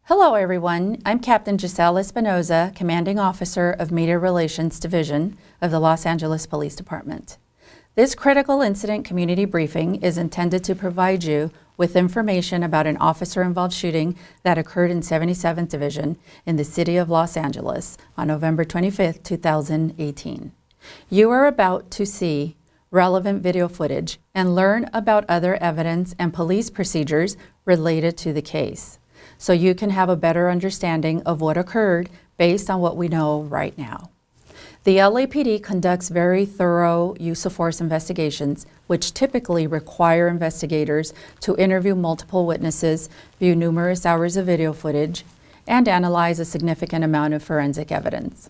Hello everyone, I'm Captain Giselle Espinoza, Commanding Officer of Media Relations Division of the Los Angeles Police Department. This critical incident community briefing is intended to provide you with information about an officer-involved shooting that occurred in 77th Division in the city of Los Angeles on November 25, 2018. You are about to see relevant video footage and learn about other evidence and police procedures related to the case, so you can have a better understanding of what occurred based on what we know right now. The LAPD conducts very thorough use of force investigations, which typically require investigators to interview multiple witnesses, view numerous hours of video footage, and analyze a significant amount of forensic evidence.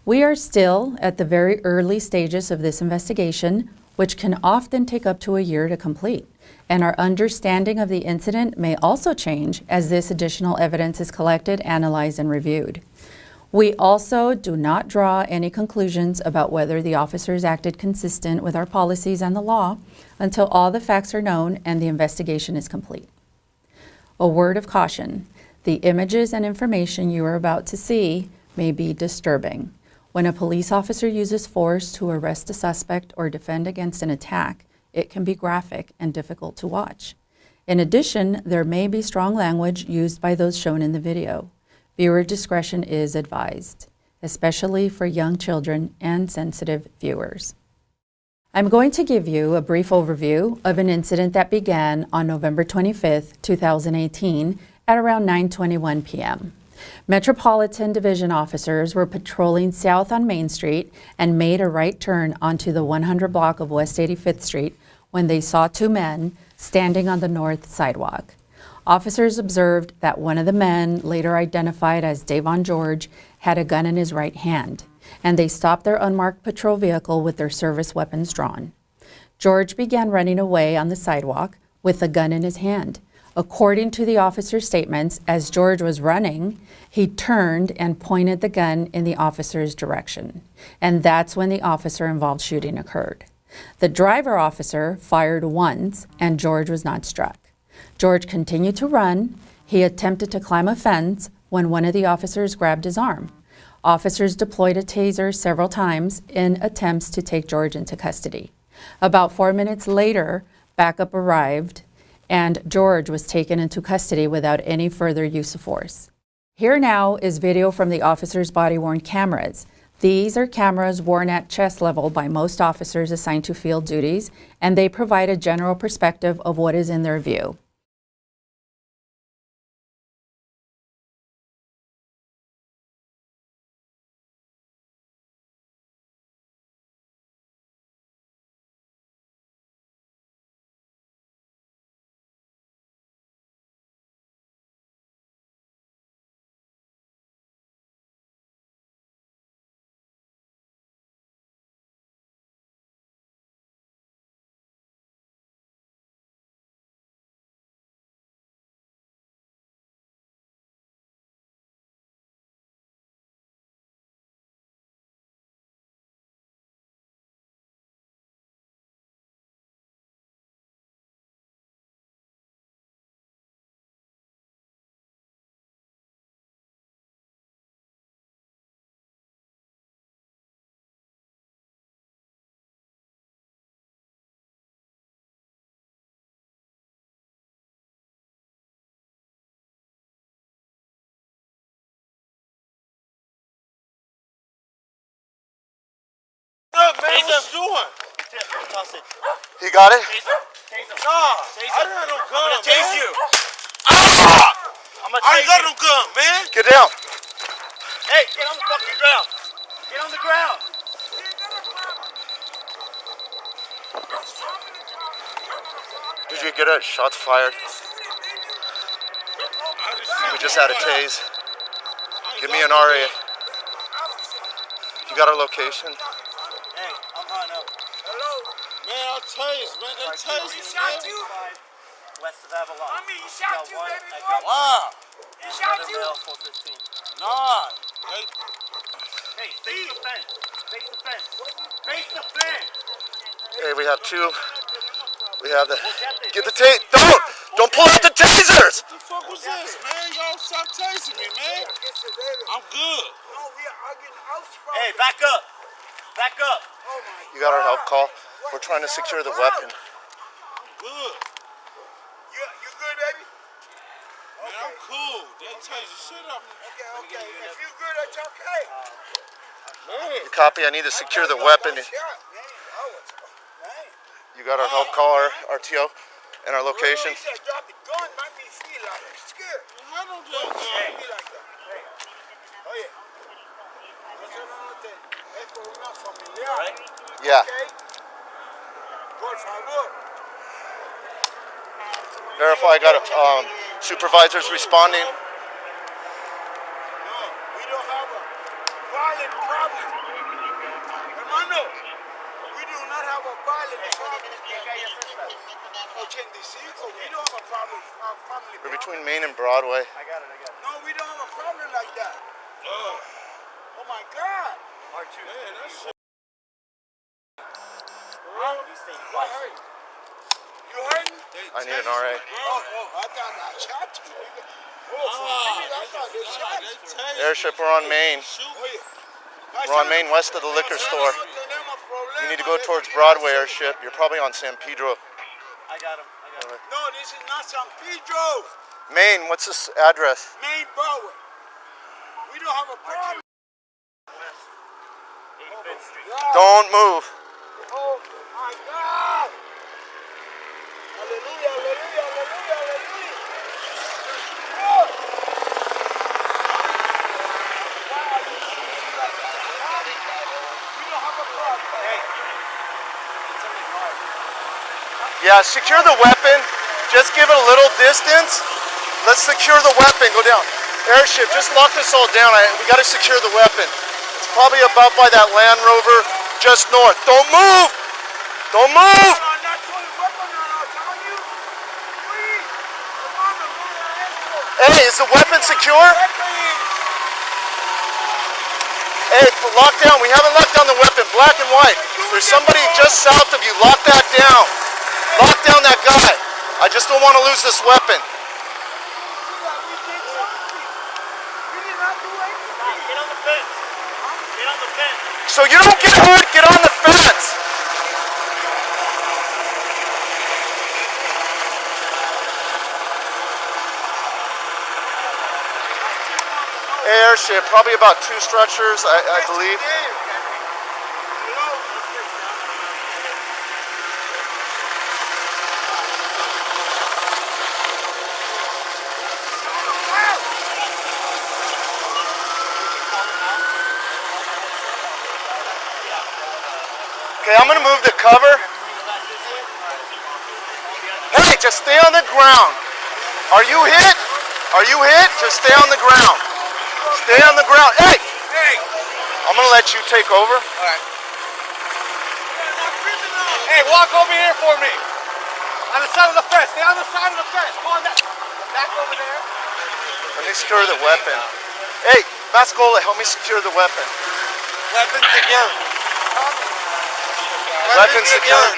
We are still at the very early stages of this investigation, which can often take up to a year to complete. And our understanding of the incident may also change as this additional evidence is collected, analyzed, and reviewed. We also do not draw any conclusions about whether the officers acted consistent with our policies and the law until all the facts are known and the investigation is complete. A word of caution: the images and information you are about to see may be disturbing. When a police officer uses force to arrest a suspect or defend against an attack, it can be graphic and difficult to watch. In addition, there may be strong language used by those shown in the video. Viewer discretion is advised, especially for young children and sensitive viewers. I'm going to give you a brief overview of an incident that began on November 25th, 2018 at around 9:21 p.m. Metropolitan Division officers were patrolling south on Main Street and made a right turn onto the 100 block of West 85th Street when they saw two men standing on the north sidewalk. Officers observed that one of the men, later identified as Dayvon George, had a gun in his right hand, and they stopped their unmarked patrol vehicle with their service weapons drawn. George began running away on the sidewalk with the gun in his hand. According to the officer's statements, as George was running, he turned and pointed the gun in the officer's direction. And that's when the officer-involved shooting occurred. The driver officer fired once, and George was not struck. George continued to run. He attempted to climb a fence when one of the officers grabbed his arm. Officers deployed a taser several times in attempts to take George into custody. About 4 minutes later, backup arrived, and George was taken into custody without any further use of force. Here now is video from the officers' body-worn cameras. These are cameras worn at chest level by most officers assigned to field duties, and they provide a general perspective of what is in their view. Up, man, what you doing? He got it? Nah, I didn't have no gun, I'm gonna tase you. I'm gonna I tase ain't got you. no gun, man. Get down. Hey, get on the fucking ground. Get on the ground. Did you get a shots fired? We just had a tase. Give me an RA. You got our location? Hey, I'm hot up. Hello? Man, I tased, man. They tased me, man. West of Avalon. I mean, he shot you, one, baby I boy. got Wow. He shot another you. male, 415. Nah. They, Hey, face the fence. Face the fence. Face the fence. Hey, we have two. We have the. Get the tase. Don't pull out the tasers. what the fuck was Who's this, man? Y'all stop tasing me, man. I'm good. No, we are arguing outside. Hey, back up. Back up. Oh my You got our help call? God. We're trying to secure the What? weapon. Good. You good, baby? Man, I'm cool. They tase the shit up. Okay. If you good, it's okay. You copy? I need to secure the weapon. You got our help call, our RTO, and our location? He said drop the gun, make me feel like I'm scared. I don't do that. Feel like that. Oye, eso no es por una familiar. Right? Yeah. Okay? Por favor. Verify I got supervisors responding. No, we don't have a violent problem. Hermano, we do not have a violent problem. 85, we don't have a problem. Family We're problem. between Main and Broadway. No, we don't have a problem like that. Oh my God. R2. Man, that shit. What hurt? You hurting? I need an RA. I thought I shot you. I thought they shot you. Airship, we're on Main. We're on Main west of the liquor store. You need to go towards Broadway, Airship. You're probably on San Pedro. I got him. No, this is not San Pedro. Main, what's this address? Main Broadway. We don't have a problem. West 85th Street. Don't move. Oh my God. Hallelujah, hallelujah, hallelujah, hallelujah. Oh. Why are you shooting like that? We don't have a problem. Hey. It's in the car. Yeah, secure the weapon. Just give it a little distance. Let's secure the weapon. Go down. Airship, just lock this all down. We got to secure the weapon. It's probably about by that Land Rover just north. Don't move. Don't move. Hey, is the weapon secure? Hey, lock down. We haven't locked down the weapon. Black and white. There's somebody just south of you. Lock that down. Lock down that guy. I just don't want to lose this weapon. Get on the fence. Get on the fence. So you don't get hurt, get on the fence. Hey, Airship, probably about 2 structures, I believe. Okay, I'm gonna move the cover. Hey, just stay on the ground. Are you hit? Are you hit? Just stay on the ground. Stay on the ground. Hey! Hey! I'm gonna let you take over. Alright. Hey, walk over here for me. On the side of the fence. Stay on the side of the fence. Come on back over there. Let me secure the weapon. Hey, Vascola, help me secure the weapon. Weapon secured. Weapon secured.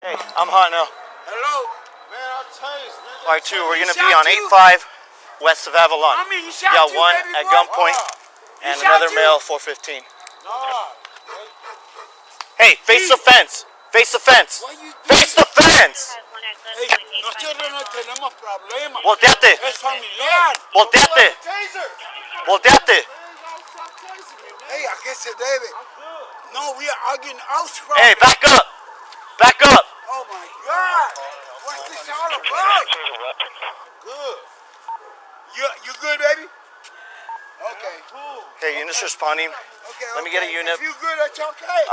Hey, I'm hot now. Hello? Man, I tased, man. All right, two. We're gonna He be shot on you? 85 west of Avalon. I mean, he We shot got you, one baby at boy? gunpoint He and shot another you? male 415. Nah. Hey, face the fence. Face the fence. Why you Face the fence. Hey, nosotros no tenemos problema. Volteate. Es familiar. Volteate. Taser. Volteate. Hey, ¿a qué se debe? No, we are arguing house problem. Hey, back up. Back up. Oh my God. What's this all about? Good. You good, baby? Okay. Okay, units responding. Okay. Let me get a okay. unit. If you good, that's okay.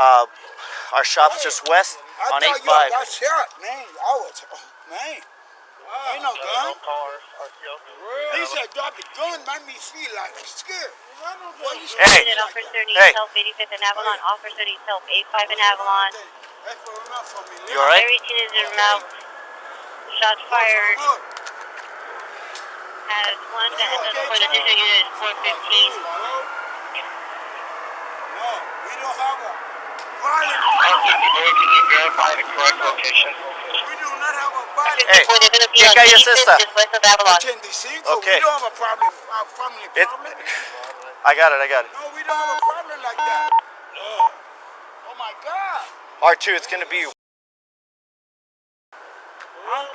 Our shop's just west I on thought 85. you got shot, man. I was, man. Ain't no gun. He said, drop the gun, made me feel like scared. What you Hey. saying like Officer that? needs Hey. help, 85th and Avalon. Officer needs help, 85 and Avalon. That's for enough for me. You alright? Everything is in mouth. Shots fired. Has one that has for the district unit 415. No, we don't have a violent. Can you verify the correct location? We do not have a violent. Hey, They're going to be ¿qué on calle es 85th, esta? just west of Avalon. 85. Okay. We don't have a problem, a family It, problem. I got it. I got it. No, we don't have a problem like that. Oh my God. R2, it's gonna be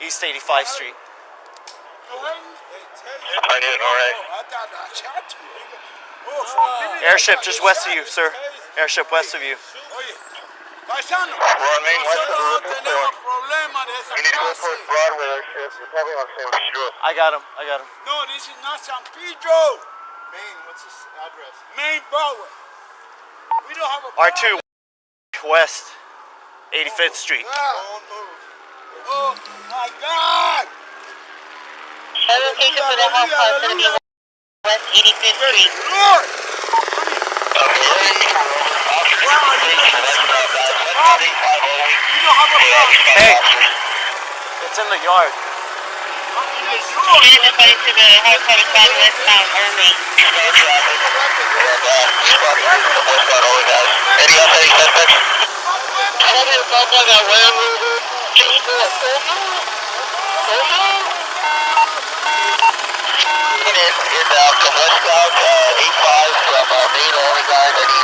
East 85th Street. I did, alright. I thought I shot you, nigga. Oh, for a minute, I Airship thought just you west shot of you, me. sir. Airship west of you. Oye, paisano, We're on main west of nosotros no the tenemos problema de esa We need to go clase. towards Broadway, airship. You're probably on San Pedro. I got him. I got him. No, this is not San Pedro. Maine, what's this address? Main Broadway. We don't have a R2 problem. west 85th Street. Oh my God. Location for the health club is going to be west 85th Street. Lord. We don't have a problem. Hey, it's in the yard. Unit according to the health club is found westbound only. Any else, any suspects? Probably a couple that ran just for a Inbound to westbound, 85 from main only guys. I need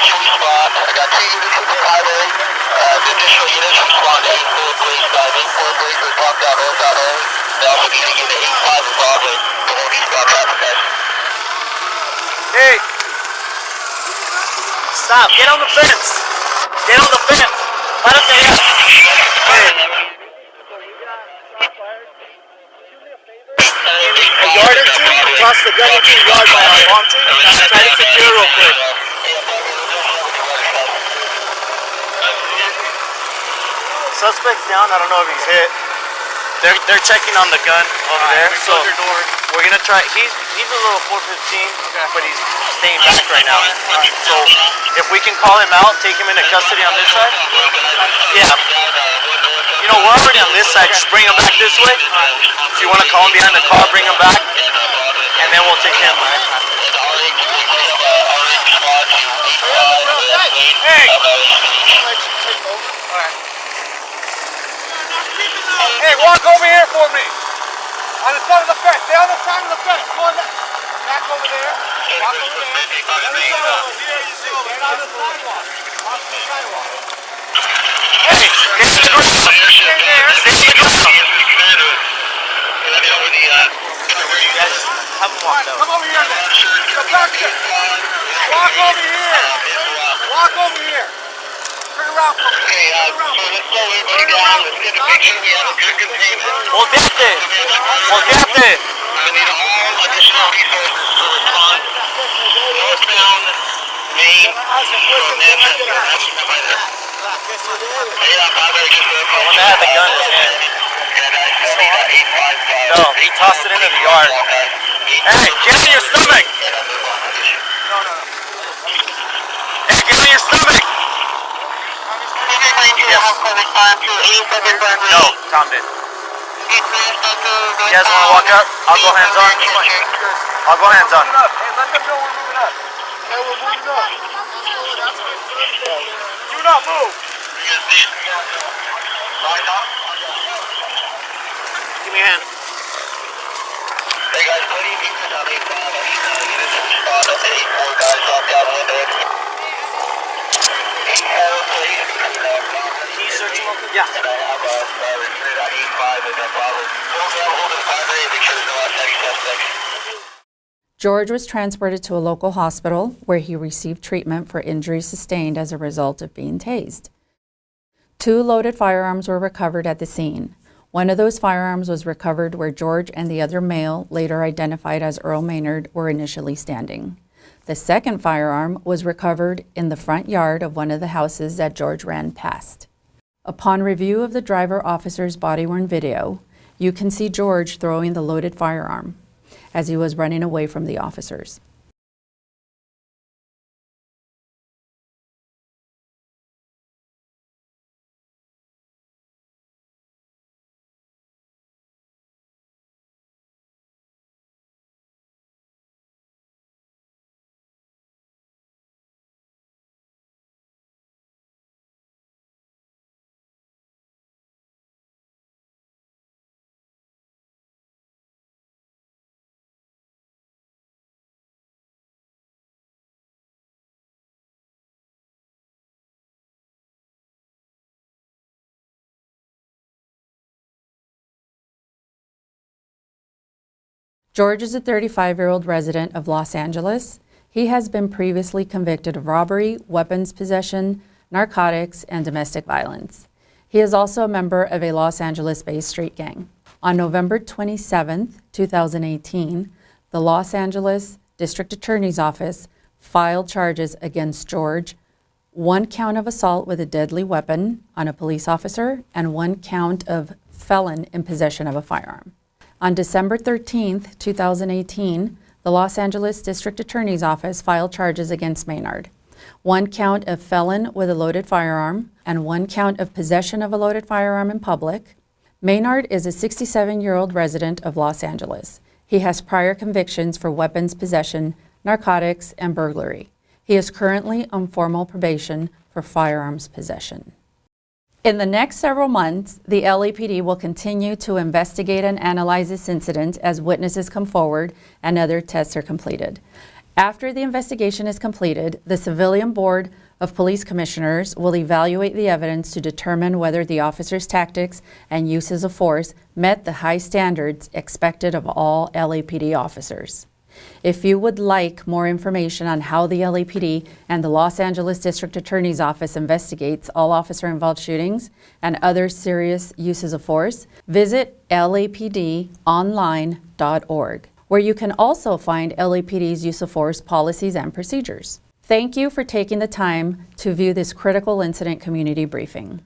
2 response. I got 2 units from the highway. The additional units respond to 84 Blaze Drive. 84 Blazer, top down, road down only. They also need to get to 85 and Broadway. The whole eastbound traffic guys. Hey, stop. Get on the fence. Get on the fence. Párate allá. Hey. A yard or two, toss the gun into the yard by our palm tree. Try to secure real quick. Suspect's down. I don't know if he's hit. They're checking on the gun over there. So we're gonna try. He's a little 415, but he's staying back right now. So if we can call him out, take him into custody on this side. Yeah. You know, we're already on this side. Just bring him back this way. If you want to call him behind the car, bring him back, and then we'll take him. Hey. Hey, walk over here for me. On the side of the fence. Stay on the side of the fence. Come on back over there. Walk over there. Get on the sidewalk. Walk to the sidewalk. Hey, stay on the ground. Stay there. Stay on the ground. Yes, have him walk though. Come over here then. Go back here. Walk over here. Walk over here. Turn around for me. Okay, so let's slow everybody down. Let's get a picture. We have a good containment. Volteate. Volteate. We need all additional resources to respond. Northbound, Maine, from Manchester. The one that had the gun in his hand. No, he tossed it into the yard. Hey, get on your stomach. Hey, get on your stomach. Yes. No, Tom did. You guys want to walk up? I'll go hands on. I'll go hands on. Hey, let them know we're moving up. Hey, we're moving up. Do not move. Give me a hand. Hey guys, what do you need to tell me? Units respond up to 8-4 guys locked out window. 8-4, please. Can you search him real quick? Yeah. And I have a unit on 8-5 and then Bravo. Hold down, hold the primary, make sure there's no outstanding suspects. George was transported to a local hospital where he received treatment for injuries sustained as a result of being tased. 2 loaded firearms were recovered at the scene. One of those firearms was recovered where George and the other male, later identified as Earl Maynard, were initially standing. The second firearm was recovered in the front yard of one of the houses that George ran past. Upon review of the driver officer's body-worn video, you can see George throwing the loaded firearm as he was running away from the officers. George is a 35-year-old resident of Los Angeles. He has been previously convicted of robbery, weapons possession, narcotics, and domestic violence. He is also a member of a Los Angeles-based street gang. On November 27, 2018, the Los Angeles District Attorney's Office filed charges against George, 1 count of assault with a deadly weapon on a police officer and 1 count of felon in possession of a firearm. On December 13, 2018, the Los Angeles District Attorney's Office filed charges against Maynard, 1 count of felon with a loaded firearm and 1 count of possession of a loaded firearm in public. Maynard is a 67-year-old resident of Los Angeles. He has prior convictions for weapons possession, narcotics, and burglary. He is currently on formal probation for firearms possession. In the next several months, the LAPD will continue to investigate and analyze this incident as witnesses come forward and other tests are completed. After the investigation is completed, the Civilian Board of Police Commissioners will evaluate the evidence to determine whether the officer's tactics and uses of force met the high standards expected of all LAPD officers. If you would like more information on how the LAPD and the Los Angeles District Attorney's Office investigates all officer-involved shootings and other serious uses of force, visit lapdonline.org, where you can also find LAPD's use of force policies and procedures. Thank you for taking the time to view this critical incident community briefing.